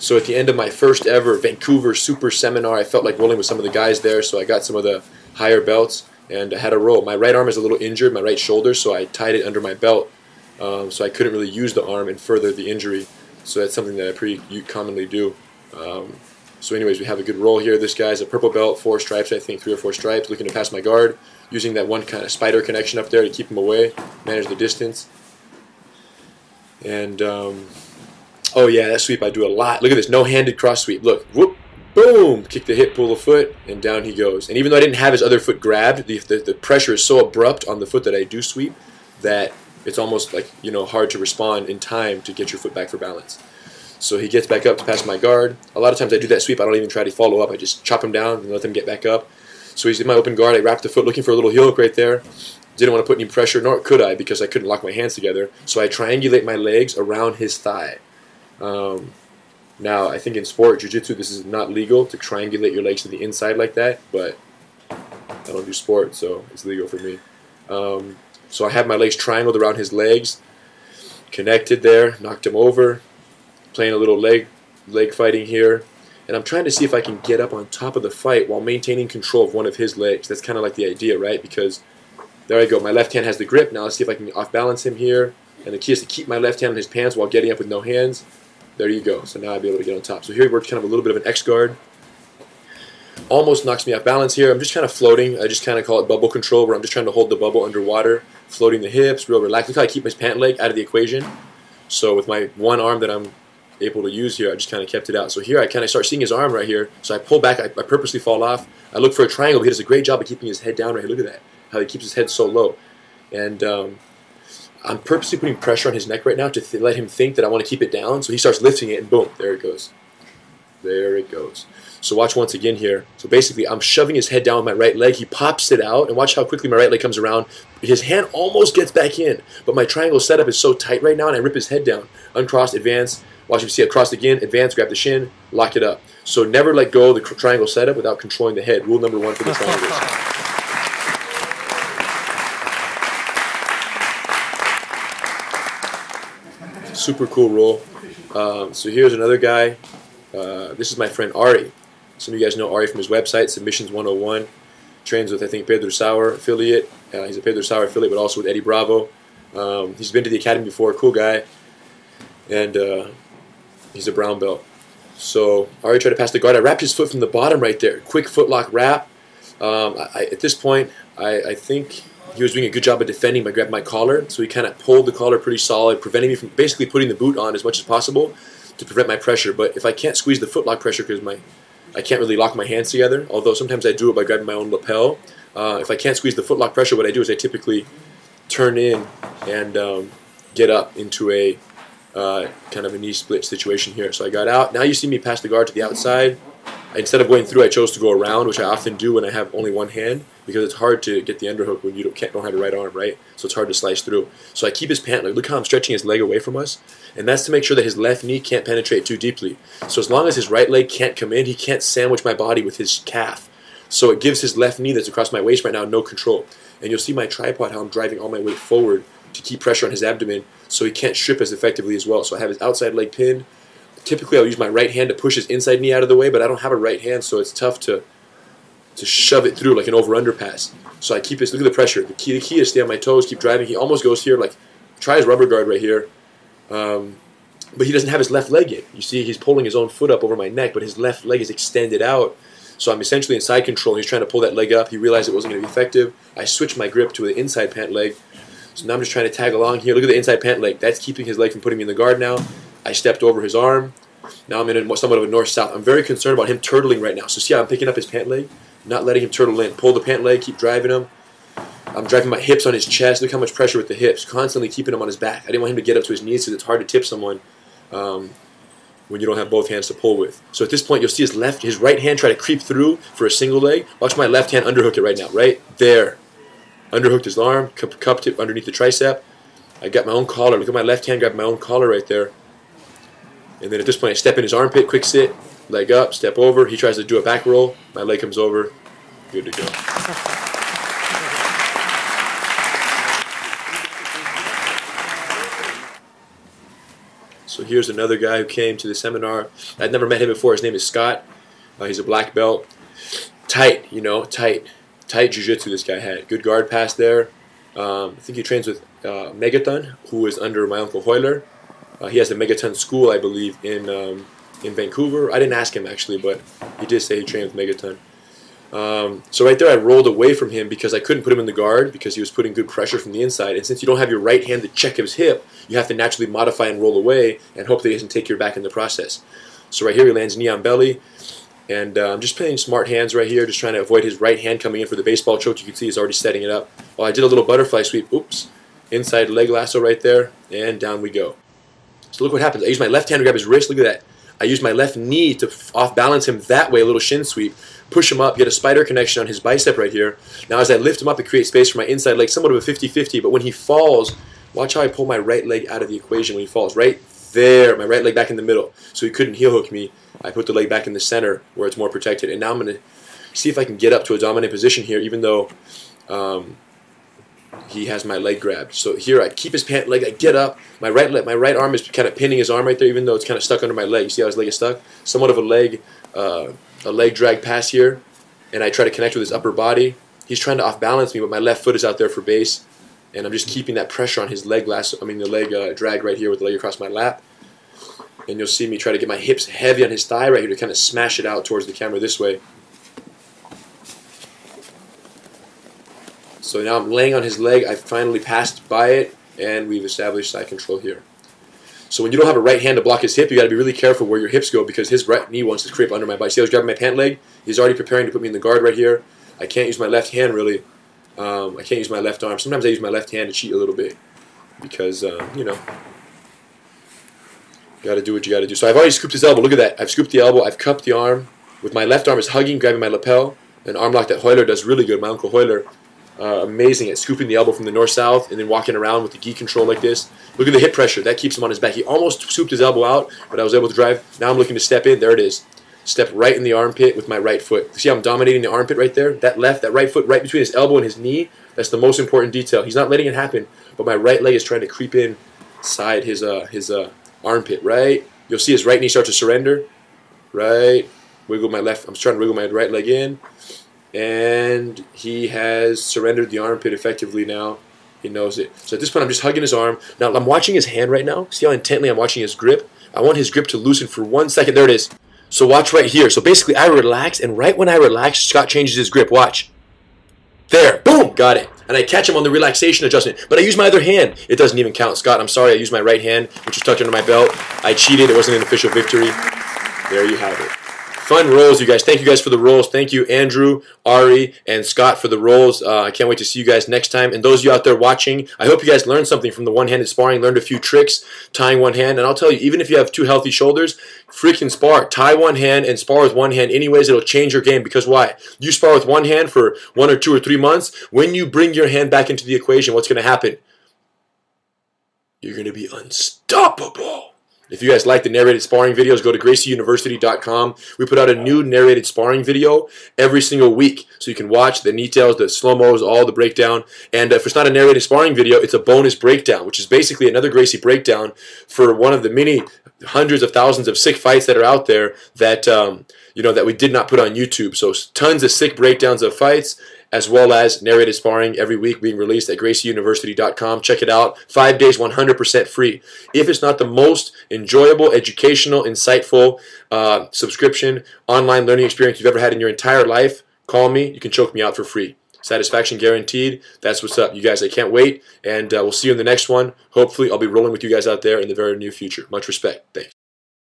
So at the end of my first ever Vancouver Super Seminar, I felt like rolling with some of the guys there, so I got some of the higher belts and I had a roll. My right arm is a little injured, my right shoulder, so I tied it under my belt, so I couldn't really use the arm and further the injury. So that's something that I pretty commonly do. So anyways, we have a good roll here. This guy's a purple belt, 4 stripes, I think, 3 or 4 stripes, looking to pass my guard, using that one kind of spider connection up there to keep him away, manage the distance. And, oh yeah, that sweep I do a lot. Look at this, no-handed cross sweep. Look, whoop, boom, kick the hip, pull the foot, and down he goes. And even though I didn't have his other foot grabbed, the pressure is so abrupt on the foot that I do sweep that it's almost like, you know, hard to respond in time to get your foot back for balance. So he gets back up to pass my guard. A lot of times I do that sweep, I don't even try to follow up. I just chop him down and let him get back up. So he's in my open guard. I wrap the foot looking for a little heel hook right there. Didn't want to put any pressure, nor could I, because I couldn't lock my hands together. So I triangulate my legs around his thigh. Now, I think in sport, jiu-jitsu, this is not legal to triangulate your legs to the inside like that, but I don't do sport, so it's legal for me. So I have my legs triangled around his legs, connected there, knocked him over, playing a little leg fighting here, and I'm trying to see if I can get up on top of the fight while maintaining control of one of his legs. That's kind of like the idea, right? Because there I go, my left hand has the grip. Now let's see if I can off-balance him here, and the key is to keep my left hand in his pants while getting up with no hands. There you go. So now I'll be able to get on top. So here we worked kind of a little bit of an X guard. Almost knocks me off balance here. I'm just kind of floating. I just kind of call it bubble control, where I'm just trying to hold the bubble underwater, floating the hips, real relaxed. Look how I keep my pant leg out of the equation. So with my one arm that I'm able to use here, I just kind of kept it out. So here I kind of start seeing his arm right here. So I pull back. I purposely fall off. I look for a triangle. He does a great job of keeping his head down right here. Look at that. How he keeps his head so low. And I'm purposely putting pressure on his neck right now to let him think that I want to keep it down. So he starts lifting it, and boom, there it goes. There it goes. So watch once again here. So basically, I'm shoving his head down with my right leg. He pops it out, and watch how quickly my right leg comes around. His hand almost gets back in, but my triangle setup is so tight right now, and I rip his head down. Uncrossed, advance. Watch him see it crossed again. Advance, grab the shin, lock it up. So never let go of the triangle setup without controlling the head. Rule number 1 for the triangles. Super cool roll. So here's another guy. This is my friend Ari. Some of you guys know Ari from his website, Submissions 101. Trains with, I think, Pedro Sauer affiliate. He's a Pedro Sauer affiliate, but also with Eddie Bravo. He's been to the academy before, cool guy. And he's a brown belt. So Ari tried to pass the guard. I wrapped his foot from the bottom right there. Quick footlock wrap. At this point, I think he was doing a good job of defending by grabbing my collar. So he kind of pulled the collar pretty solid, preventing me from basically putting the boot on as much as possible to prevent my pressure. But if I can't squeeze the footlock pressure because I can't really lock my hands together, although sometimes I do it by grabbing my own lapel. If I can't squeeze the footlock pressure, what I do is I typically turn in and get up into a kind of a knee split situation here. So I got out. Now you see me pass the guard to the outside. Instead of going through, I chose to go around, which I often do when I have only one hand, because it's hard to get the underhook when you don't have the right arm, right? So it's hard to slice through. So I keep his pant leg. Look how I'm stretching his leg away from us. And that's to make sure that his left knee can't penetrate too deeply. So as long as his right leg can't come in, he can't sandwich my body with his calf. So it gives his left knee that's across my waist right now no control. And you'll see my tripod, how I'm driving all my weight forward to keep pressure on his abdomen so he can't strip as effectively as well. So I have his outside leg pinned. Typically, I'll use my right hand to push his inside knee out of the way, but I don't have a right hand, so it's tough to shove it through like an over-under pass. So I keep this. Look at the pressure. The key is stay on my toes, keep driving. He almost goes here, like try his rubber guard right here, but he doesn't have his left leg in. You see, he's pulling his own foot up over my neck, but his left leg is extended out. So I'm essentially in side control. He's trying to pull that leg up. He realized it wasn't going to be effective. I switched my grip to the inside pant leg. So now I'm just trying to tag along here. Look at the inside pant leg. That's keeping his leg from putting me in the guard now. I stepped over his arm. Now I'm in somewhat of a north-south. I'm very concerned about him turtling right now. So see how I'm picking up his pant leg? Not letting him turtle in. Pull the pant leg, keep driving him. I'm driving my hips on his chest. Look how much pressure with the hips. Constantly keeping him on his back. I didn't want him to get up to his knees because it's hard to tip someone when you don't have both hands to pull with. So at this point, you'll see his right hand try to creep through for a single leg. Watch my left hand underhook it right now. Right there. Underhooked his arm, cupped it underneath the tricep. I got my own collar. Look at my left hand, grab my own collar right there. And then at this point, I step in his armpit, quick sit, leg up, step over. He tries to do a back roll. My leg comes over. Good to go. So So here's another guy who came to the seminar. I'd never met him before. His name is Scott. He's a black belt. Tight, you know, tight jiu-jitsu this guy had. Good guard pass there. I think he trains with Megaton, who is under my uncle Hoyler. He has the Megaton school, I believe, in Vancouver. I didn't ask him actually, but he did say he trained with Megaton. So right there I rolled away from him because I couldn't put him in the guard because he was putting good pressure from the inside. And since you don't have your right hand to check his hip, you have to naturally modify and roll away and hope that he doesn't take your back in the process. So right here he lands knee on belly. And I'm just playing smart hands right here, just trying to avoid his right hand coming in for the baseball choke. You can see he's already setting it up. Well, I did a little butterfly sweep. Oops. Inside leg lasso right there. And down we go. So look what happens. I use my left hand to grab his wrist. Look at that. I use my left knee to off-balance him that way, a little shin sweep. Push him up, get a spider connection on his bicep right here. Now as I lift him up, it creates space for my inside leg, somewhat of a 50-50. But when he falls, watch how I pull my right leg out of the equation when he falls. Right there, my right leg back in the middle. So he couldn't heel hook me. I put the leg back in the center where it's more protected. And now I'm going to see if I can get up to a dominant position here, even though he has my leg grabbed. So here I keep his pant leg, I get up. My right arm is kind of pinning his arm right there, even though it's kind of stuck under my leg. You see how his leg is stuck? Somewhat of a leg drag pass here. And I try to connect with his upper body. He's trying to off-balance me, but my left foot is out there for base. And I'm just keeping that pressure on his leg the leg drag right here with the leg across my lap. And you'll see me try to get my hips heavy on his thigh right here to kind of smash it out towards the camera this way. So now I'm laying on his leg. I finally passed by it, and we've established side control here. So when you don't have a right hand to block his hip, you got to be really careful where your hips go because his right knee wants to creep under my body. See how he's grabbing my pant leg? He's already preparing to put me in the guard right here. I can't use my left hand really. I can't use my left arm. Sometimes I use my left hand to cheat a little bit because, you know, you got to do what you got to do. So I've already scooped his elbow. Look at that. I've scooped the elbow. I've cupped the arm. With my left arm is hugging, grabbing my lapel. An arm lock that Hoyler does really good. My uncle Hoyler, amazing at scooping the elbow from the north-south and then walking around with the gi control like this. Look at the hip pressure. That keeps him on his back. He almost scooped his elbow out, but I was able to drive. Now I'm looking to step in. There it is. Step right in the armpit with my right foot. See how I'm dominating the armpit right there? That right foot right between his elbow and his knee. That's the most important detail. He's not letting it happen, but my right leg is trying to creep inside his armpit, right? You'll see his right knee start to surrender. Right. Wiggle my left. I'm trying to wiggle my right leg in. And he has surrendered the armpit effectively now. He knows it. So at this point, I'm just hugging his arm. Now, I'm watching his hand right now. See how intently I'm watching his grip? I want his grip to loosen for 1 second. There it is. So watch right here. So basically, I relax, and right when I relax, Scott changes his grip. Watch. There. Boom. Got it. And I catch him on the relaxation adjustment. But I use my other hand. It doesn't even count. Scott, I'm sorry. I used my right hand, which was tucked under my belt. I cheated. It wasn't an official victory. There you have it. Fun rolls, you guys. Thank you guys for the rolls. Thank you, Andrew, Ari, and Scott for the rolls. I can't wait to see you guys next time. And those of you out there watching, I hope you guys learned something from the one-handed sparring, learned a few tricks, tying one hand. And I'll tell you, even if you have two healthy shoulders, freaking spar. Tie one hand and spar with one hand anyways. It'll change your game. Because why? You spar with one hand for 1 or 2 or 3 months. When you bring your hand back into the equation, what's going to happen? You're going to be unstoppable. If you guys like the narrated sparring videos, go to GracieUniversity.com. We put out a new narrated sparring video every single week. So you can watch the details, the slow-mos, all the breakdown. And if it's not a narrated sparring video, it's a bonus breakdown, which is basically another Gracie breakdown for one of the many hundreds of thousands of sick fights that are out there that, that we did not put on YouTube. So tons of sick breakdowns of fights, as well as narrated sparring every week being released at GracieUniversity.com. Check it out. 5 days, 100% free. If it's not the most enjoyable, educational, insightful subscription, online learning experience you've ever had in your entire life, call me. You can choke me out for free. Satisfaction guaranteed. That's what's up. You guys, I can't wait. And we'll see you in the next one. Hopefully, I'll be rolling with you guys out there in the very near future. Much respect. Thanks.